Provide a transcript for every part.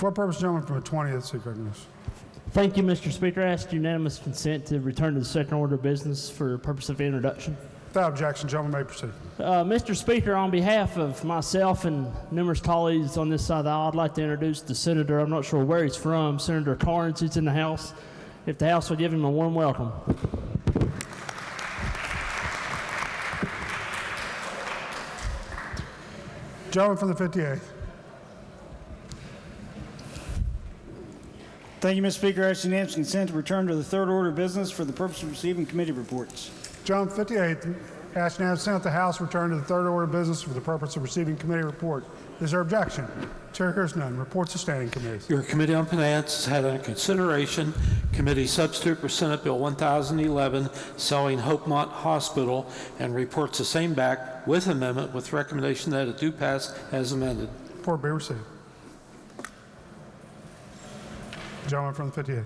For what purpose, gentlemen, from the 20th, seek recognition. Thank you, Mr. Speaker. I ask unanimous consent to return to the second order of business for purpose of introduction. Without objection, gentlemen may proceed. Mr. Speaker, on behalf of myself and numerous colleagues on this side of the aisle, I'd like to introduce the senator. I'm not sure where he's from, Senator Torrance. He's in the House. If the House will give him a warm welcome. Gentleman from the 58th. Thank you, Mr. Speaker. I ask unanimous consent to return to the third order of business for the purpose of receiving committee reports. Gentleman from the 58th, ask unanimous consent the House return to the third order of business for the purpose of receiving committee report. Is there objection? Chair hears none. Reports of standing committees. Your Committee on Finance has had under consideration Committee Substitute for Senate Bill 1011, selling Hopemont Hospital, and reports the same back with amendment with recommendation that it do pass as amended. Report be received. Gentleman from the 58th.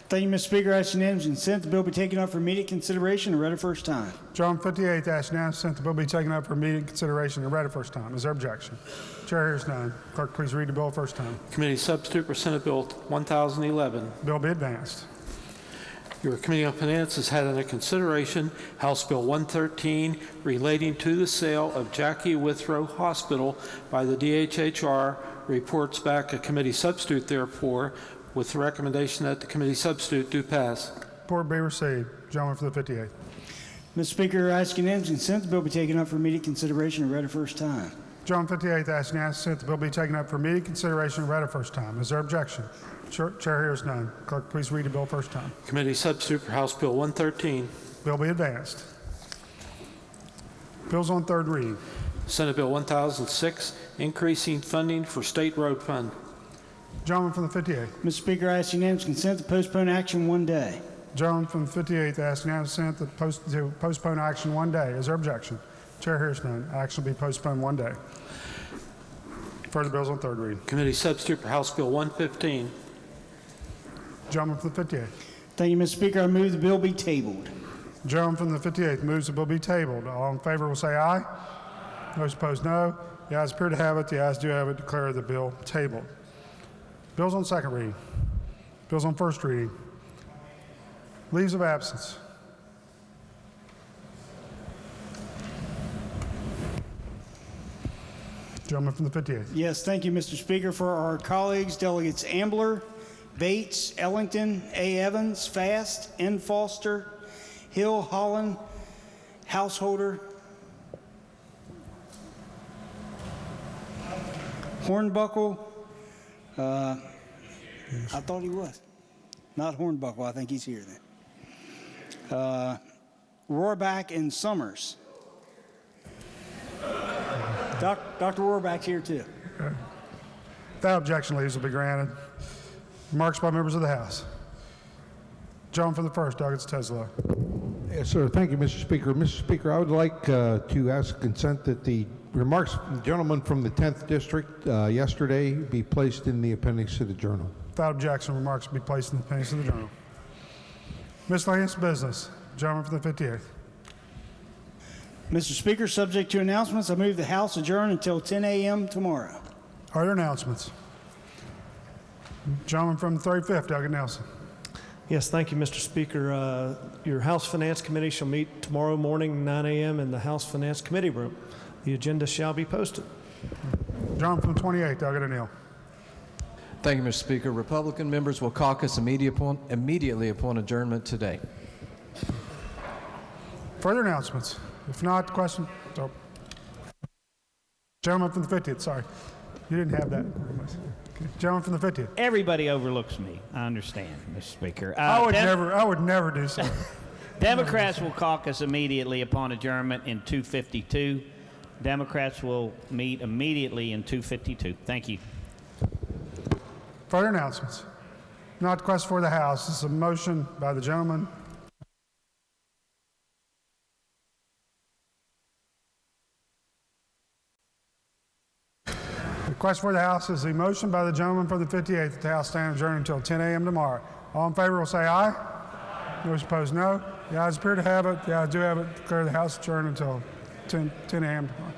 Thank you, Mr. Speaker. I ask unanimous consent the bill be taken up for immediate consideration and read a first time. Gentleman 58th, ask unanimous consent the bill be taken up for immediate consideration and read a first time. Is there objection? Chair hears none. Clerk, please read the bill first time. Committee Substitute for Senate Bill 1011. Bill be advanced. Your Committee on Finance has had under consideration House Bill 113 relating to the sale of Jackie Withrow Hospital by the DHHR. Reports back a committee substitute, therefore, with the recommendation that the committee substitute do pass. Report be received. Gentleman from the 58th. Mr. Speaker, I ask unanimous consent the bill be taken up for immediate consideration and read a first time. Gentleman 58th, ask unanimous consent the bill be taken up for immediate consideration and read a first time. Is there objection? Chair hears none. Clerk, please read the bill first time. Committee Substitute for House Bill 113. Bill be advanced. Bills on third reading. Senate Bill 1006, increasing funding for State Road Fund. Gentleman from the 58th. Mr. Speaker, I ask unanimous consent to postpone action one day. Gentleman from the 58th, ask unanimous consent to postpone action one day. Is there objection? Chair hears none. Action will be postponed one day. Further bills on third reading. Committee Substitute for House Bill 115. Gentleman from the 58th. Thank you, Mr. Speaker. I move the bill be tabled. Gentleman from the 58th moves the bill be tabled. All in favor will say aye. Those opposed, no. The ayes appear to have it. The ayes do have it. Declare the bill tabled. Bills on second reading. Bills on first reading. Leaves of absence. Gentleman from the 58th. Yes, thank you, Mr. Speaker. For our colleagues, delegates Ambler, Bates, Ellington, A. Evans, Fast, N. Foster, Hill, Holland, Householder, Hornbuckle. I thought he was. Not Hornbuckle. I think he's here then. Rohrback and Summers. Dr. Rohrback's here too. Without objection, leaves will be granted. Remarks by members of the House. Gentleman from the first, Douglas Tesla. Yes, sir. Thank you, Mr. Speaker. Mr. Speaker, I would like to ask consent that the remarks from the gentleman from the 10th District yesterday be placed in the appendix to the journal. Without objection, remarks will be placed in the appendix of the journal. Miscellaneous business. Gentleman from the 58th. Mr. Speaker, subject to announcements, I move the House adjourn until 10 a.m. tomorrow. Are there announcements? Gentleman from the 35th, Doug Nelson. Yes, thank you, Mr. Speaker. Your House Finance Committee shall meet tomorrow morning, 9 a.m. in the House Finance Committee room. The agenda shall be posted. Gentleman from the 28th, Doug O'Neill. Thank you, Mr. Speaker. Republican members will caucus immediately upon adjournment today. Further announcements? If not, the question. Oh. Gentleman from the 50th, sorry. You didn't have that. Okay. Gentleman from the 50th. Everybody overlooks me. I understand, Mr. Speaker. I would never do so. Democrats will caucus immediately upon adjournment in 252. Democrats will meet immediately in 252. Thank you. Further announcements? Not the question for the House. This is a motion by the gentleman. The question for the House is a motion by the gentleman from the 58th that the House stand adjourned until 10 a.m. tomorrow. All in favor will say aye. Those opposed, no. The ayes appear to have it. The ayes do have it. Declare the House adjourned until 10 a.m. tomorrow.